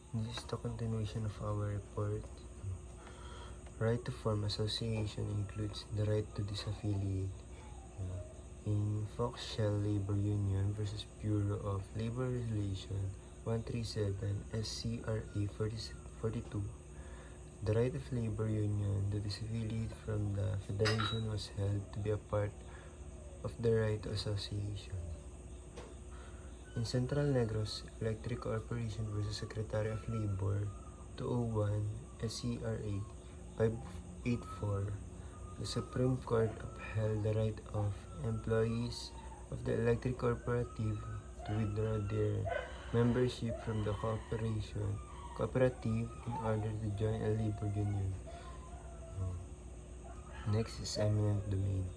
This is the continuation of our report. Right to form association includes the right to disaffiliate. In Foxshell Labor Union versus Bureau of Labor Regulation 137 SCRA 42, the right of labor union to disaffiliate from the federation was held to be a part of the right to association. In Central Negros Electric Corporation versus Secretary of Labor 201 SCRA 584, the Supreme Court upheld the right of employees of the electric cooperative to withdraw their membership from the cooperative in order to join a labor union. Next is eminent domain.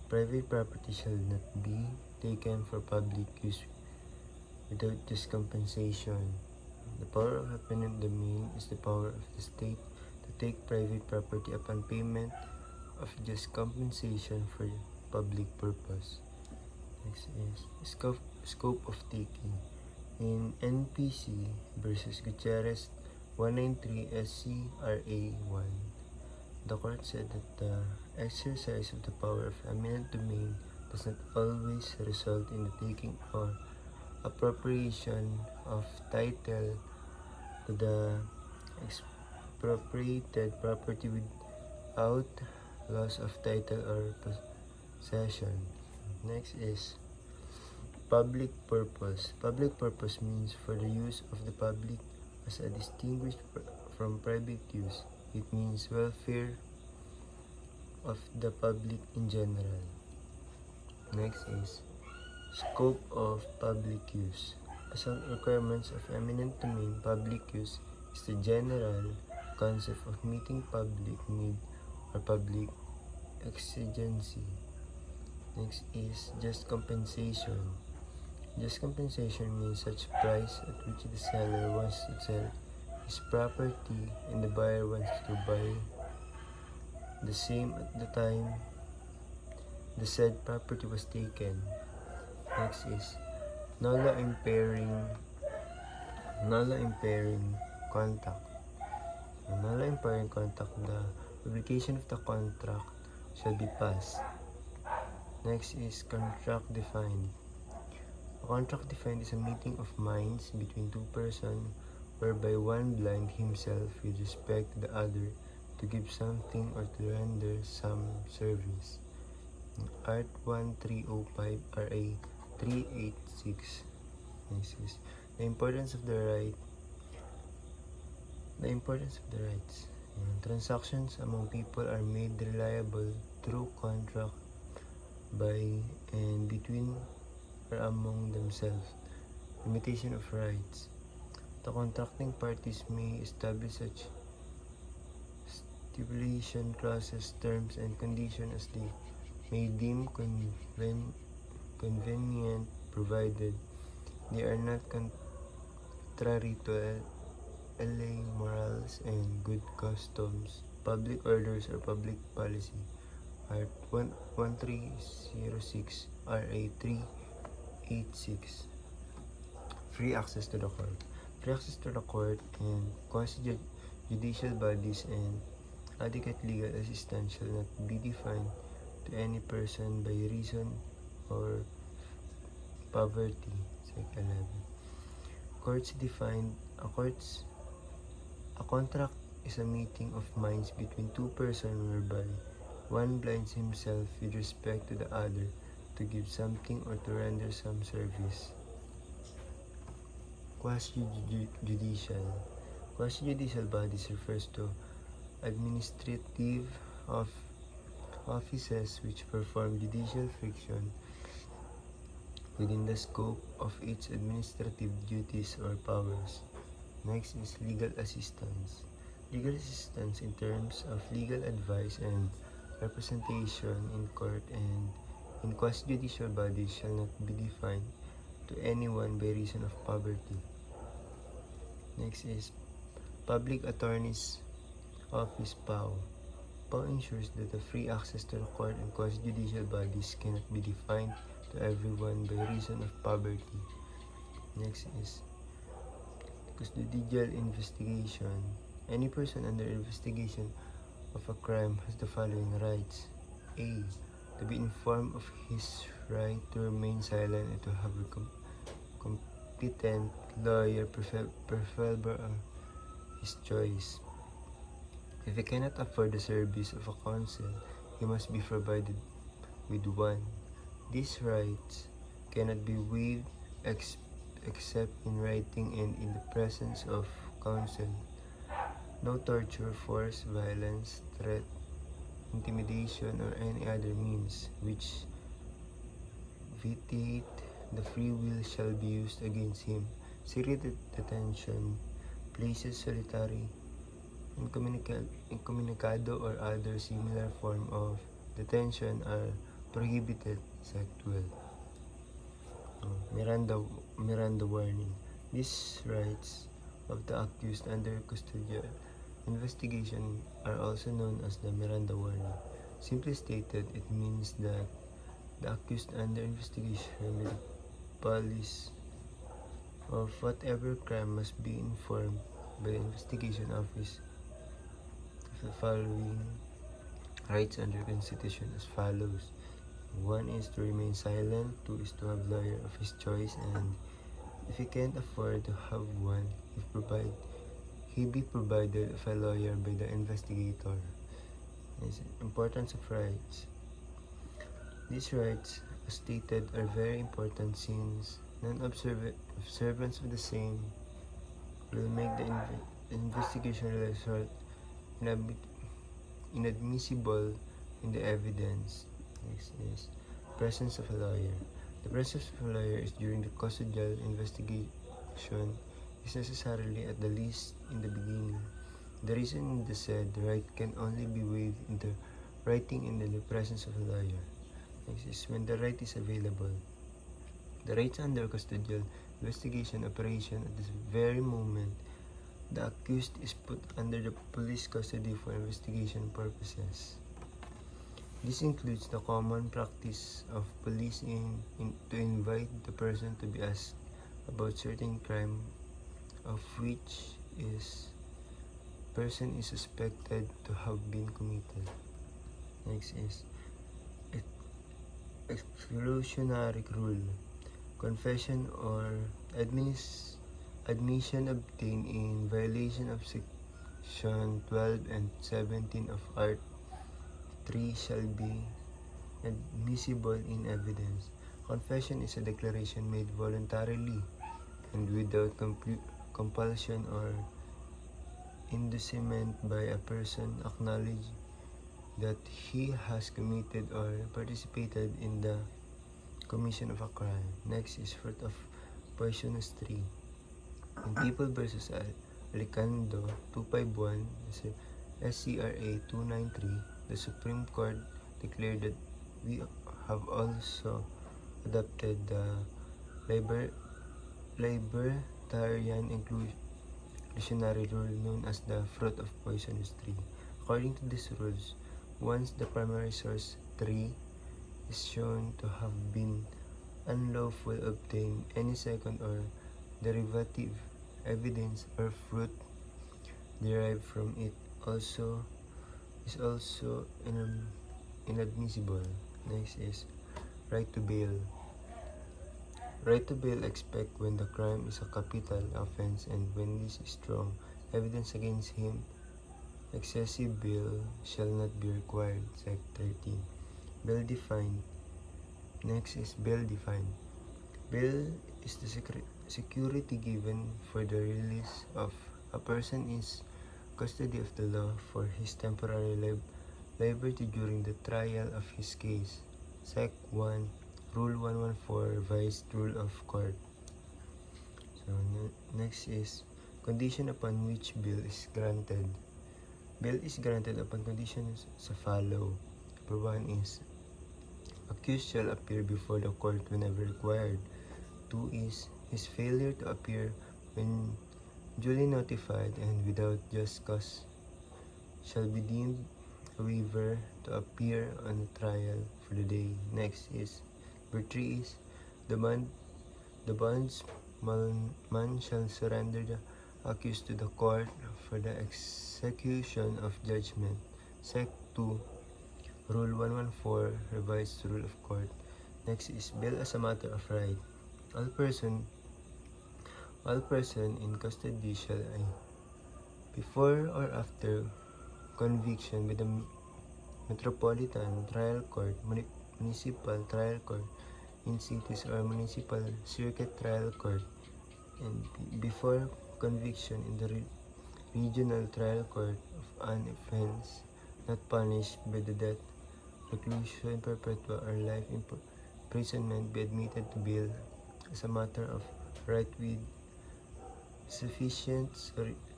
Private property shall not be taken for public use without just compensation. The power of eminent domain is the power of the state to take private property upon payment of just compensation for public purpose. Next is scope of taking. In NPC versus Gutierrez 193 SCRA 1, the court said that the exercise of the power of eminent domain does not always result in the taking or appropriation of title to the expropriated property without loss of title or possession. Next is public purpose. Public purpose means for the use of the public as a distinguished from private use. It means welfare of the public in general. Next is scope of public use. As a requirements of eminent domain, public use is the general concept of meeting public need or public exigency. Next is just compensation. Just compensation means such price at which the seller wants to sell his property and the buyer wants to buy the same at the time the said property was taken. Next is nulla impairing contract. Nulla impairing contract, the publication of the contract shall be passed. Next is contract defined. A contract defined is a meeting of minds between two persons whereby one blind himself with respect to the other to give something or to render some service. Art 1305 RA 386. This is the importance of the right. The importance of the rights. Transactions among people are made reliable through contract by and between or among themselves. Limitation of rights. The contracting parties may establish such stipulation clauses, terms, and conditions as they may deem convenient, provided they are not contrary to LA morals and good customs, public orders, or public policy. Art 1306 RA 386. Free access to the court. Free access to the court and quasi-judicial bodies and adequate legal assistance shall not be defined to any person by reason or poverty. Sec. 11. Courts defined a contract is a meeting of minds between two persons whereby one blinds himself with respect to the other to give something or to render some service. Quasi-judicial. Quasi-judicial bodies refers to administrative offices which perform judicial function within the scope of its administrative duties or powers. Next is legal assistance. Legal assistance in terms of legal advice and representation in court and in quasi-judicial bodies shall not be defined to anyone by reason of poverty. Next is Public Attorney's Office PAO. PAO ensures that the free access to the court and quasi-judicial bodies cannot be defined to everyone by reason of poverty. Next is Custodial investigation. Any person under investigation of a crime has the following rights. A. To be informed of his right to remain silent and to have a competent lawyer, preferable his choice. If he cannot afford the service of a counsel, he must be provided with one. These rights cannot be waived except in writing and in the presence of counsel. No torture, force, violence, threat, intimidation, or any other means which vitiate the free will shall be used against him. Secret detention, places solitary, incommunicado, or other similar form of detention are prohibited. Sec. 12. Miranda warning. These rights of the accused under custodial investigation are also known as the Miranda warning. Simply stated, it means that the accused under investigation with the police of whatever crime must be informed by the investigation office of the following rights under Constitution as follows. 1 is to remain silent, 2 is to have lawyer of his choice, and if he can't afford to have one, he be provided of a lawyer by the investigator. Importance of rights. These rights, as stated, are very important since non-observance of the same will make the investigation result inadmissible in the evidence. Next is presence of a lawyer. The presence of a lawyer is during the custodial investigation is necessarily at the least in the beginning. The reason the said right can only be waived in the writing and in the presence of a lawyer. Next is when the right is available. The rights under custodial investigation operation at this very moment the accused is put under the police custody for investigation purposes. This includes the common practice of police to invite the person to be asked about certain crime of which person is suspected to have been committed. Next is exclusionary rule. Confession or admission obtained in violation of section 12 and 17 of Art 3 shall be admissible in evidence. Confession is a declaration made voluntarily and without compulsion or inducement by a person acknowledge that he has committed or participated in the commission of a crime. Next is fruit of poisonous tree. In People vs. Alicando 251, SCRA 293, the Supreme Court declared that we have also adopted the libertarian inclusionary rule known as the fruit of poisonous tree. According to these rules, once the primary source tree is shown to have been unlawful obtained, any second or derivative evidence or fruit derived from it is also inadmissible. Next is right to bail. Right to bail expect when the crime is a capital offense and when this is strong evidence against him, excessive bail shall not be required. Sec. 13. Bail defined. Next is bail defined. Bail is the security given for the release of a person in custody of the law for his temporary liberty during the trial of his case. Sec. 1, Rule 114, Vice Rule of Court. So, next is condition upon which bail is granted. Bail is granted upon conditions sa follow. Number 1 is accused shall appear before the court whenever required. 2 is his failure to appear when duly notified and without just cause shall be deemed a waiver to appear on the trial for the day. Next is number 3 is the bondsman shall surrender the accused to the court for the execution of judgment. Sec 2, Rule 114, Revised Rule of Court. Next is bail as a matter of right. All person in custody shall before or after conviction by the Metropolitan Trial Court, Municipal Trial Court in cities or Municipal Circuit Trial Court, and before conviction in the Regional Trial Court of an offense not punished by the death, reclusion perpetua, or life imprisonment be admitted to bail as a matter of right with sufficient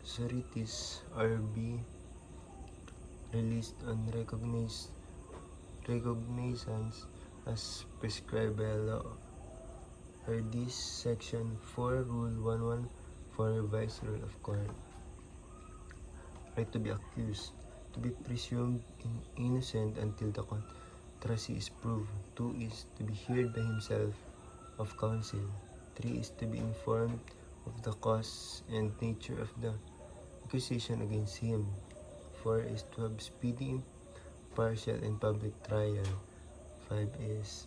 sureties or be released on recognizance as prescribed by law, or this Section 4 Rule 114 Revised Rule of Court. Right to be accused. To be presumed innocent until the contrary is proved. 2 is to be heard by himself of counsel. 3 is to be informed of the cause and nature of the accusation against him. 4 is to have speedy, impartial, and public trial. 5 is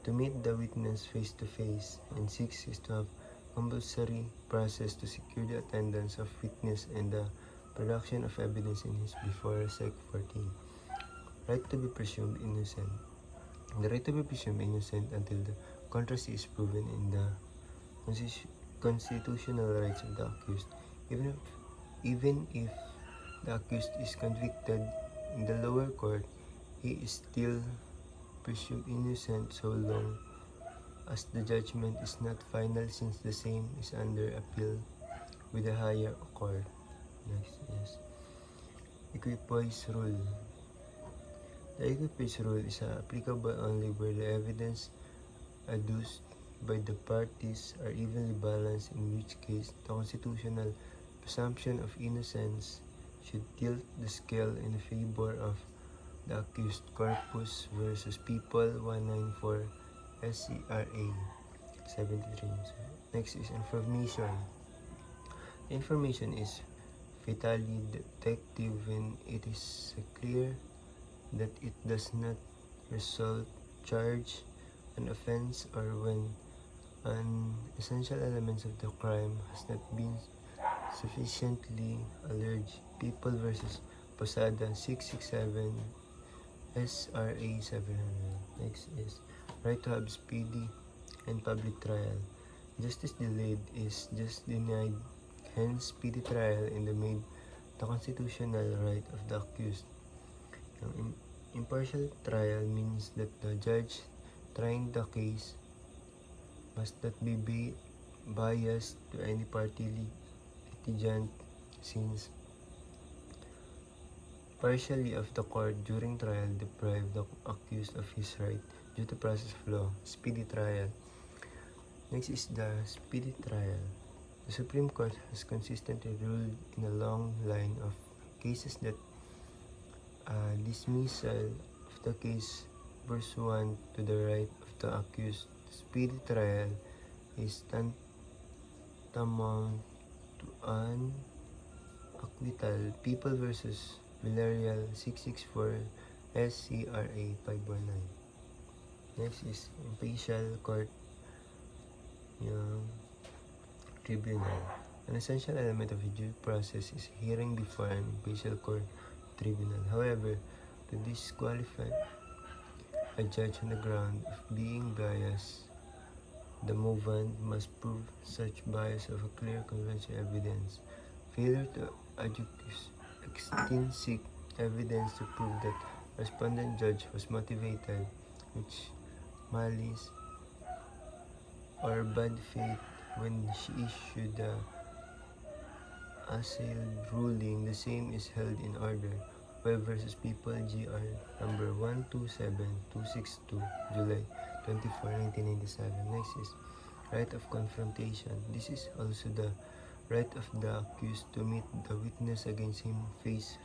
to meet the witness face to face. And 6 is to have compulsory process to secure the attendance of witness and the production of evidence in his before. Sec 14. Right to be presumed innocent. The right to be presumed innocent until the contrary is proven in the constitutional rights of the accused. Even if the accused is convicted in the lower court, he is still presumed innocent so long as the judgment is not final, since the same is under appeal with a higher court. Next is equipoise rule. The equipoise rule is applicable only where the evidence adduced by the parties are evenly balanced, in which case the constitutional presumption of innocence should tilt the scale in favor of the accused. Corpus versus People 194 SCRA 73. Next is information. Information is fatally defective when it is clear that it does not result, charge an offense, or when an essential element of the crime has not been sufficiently alleged. People versus Posada 667 SRA 700. Next is right to have speedy and public trial. Justice delayed is just denied, hence speedy trial in the made the constitutional right of the accused. Impartial trial means that the judge trying the case must not be biased to any party litigant, since partially of the court during trial deprive the accused of his right due to process of law. Speedy trial. Next is the speedy trial. The Supreme Court has consistently ruled in a long line of cases that dismissal of the case pursuant to the right of the accused to speedy trial is tantamount to an acquittal. People versus Villarreal 664 SCRA 519. Next is impartial court tribunal. An essential element of due process is hearing before an impartial court tribunal. However, to disqualify a judge on the ground of being biased, the movant must prove such bias of a clear convincing evidence. Failure to adduce extrinsic evidence to prove that respondent judge was motivated with malice or bad faith when she issued the assailed ruling, the same is held in order. Webb versus People GR number 127262, July 24, 1997. Next is right of confrontation. This is also the right of the accused to meet the witness against him face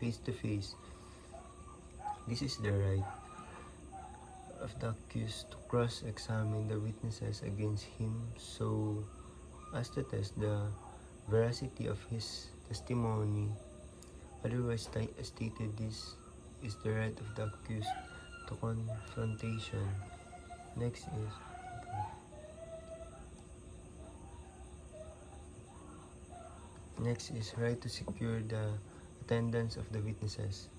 to face. This is the right of the accused to cross-examine the witnesses against him so as to test the veracity of his testimony. Otherwise stated, this is the right of the accused to confrontation. Next is right to secure the attendance of the witnesses.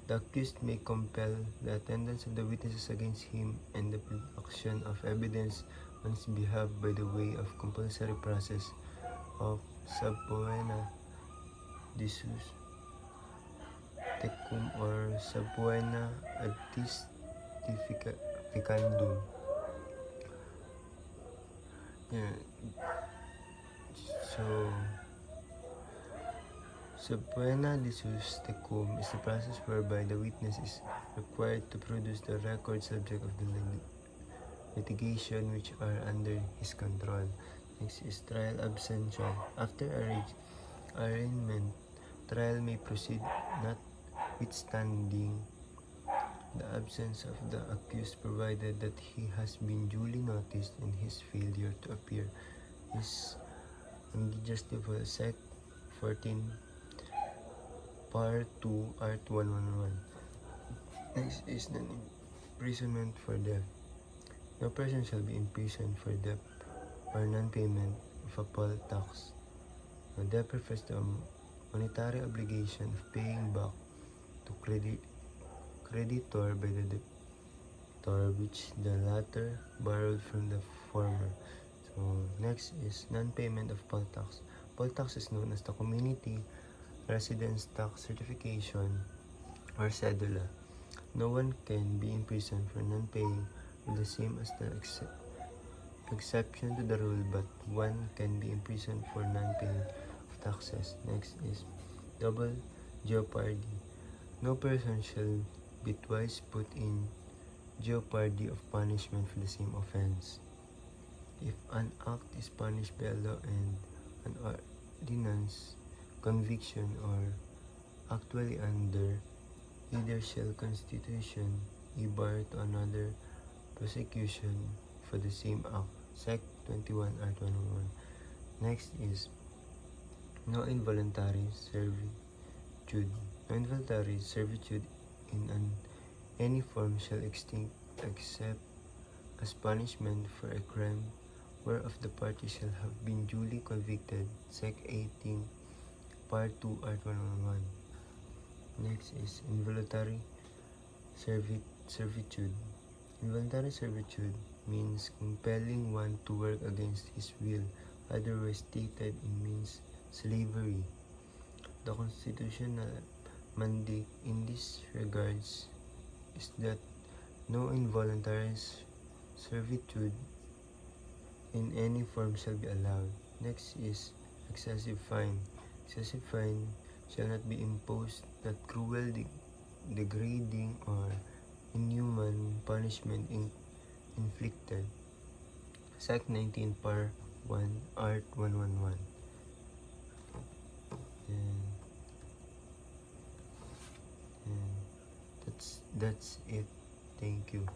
The accused may compel the attendance of the witnesses against him and the production of evidence on his behalf by the way of compulsory process of subpoena disus tecum or subpoena ad testificandum. Yeah. So, subpoena disus tecum is the process whereby the witness is required to produce the record subject of the litigation which are under his control. Next is trial absentia. After arraignment, trial may proceed notwithstanding the absence of the accused, provided that he has been duly noticed and his failure to appear is unjustifiable. Sec. 14, Part 2, Art 111. Next is non-imprisonment for debt. No person shall be imprisoned for debt or non-payment of a poll tax. A debt refers to a monetary obligation of paying back to creditor by the debtor which the latter borrowed from the former. So next is non-payment of poll tax. Poll tax is known as the community residence tax certification or cedula. No one can be imprisoned for non-paying, with the same as the exception to the rule, but one can be imprisoned for non-paying of taxes. Next is double jeopardy. No person shall be twice put in jeopardy of punishment for the same offense. If an act is punished by a law and an ordinance, conviction, or actually under either shall constitution a bar to another prosecution for the same act. Sec. 21 Art 101. Next is no involuntary servitude. No involuntary servitude in any form shall extinct except as punishment for a crime whereof the party shall have been duly convicted. Sec. 18 Part 2 Art 101. Next is involuntary servitude. Involuntary servitude means compelling one to work against his will, otherwise stated in means slavery. The constitutional mandate in this regards is that no involuntary servitude in any form shall be allowed. Next is excessive fine. Excessive fine shall not be imposed that cruel, degrading, or inhuman punishment inflicted. Sec. 19 Par 1 Art 111. And that's it. Thank you.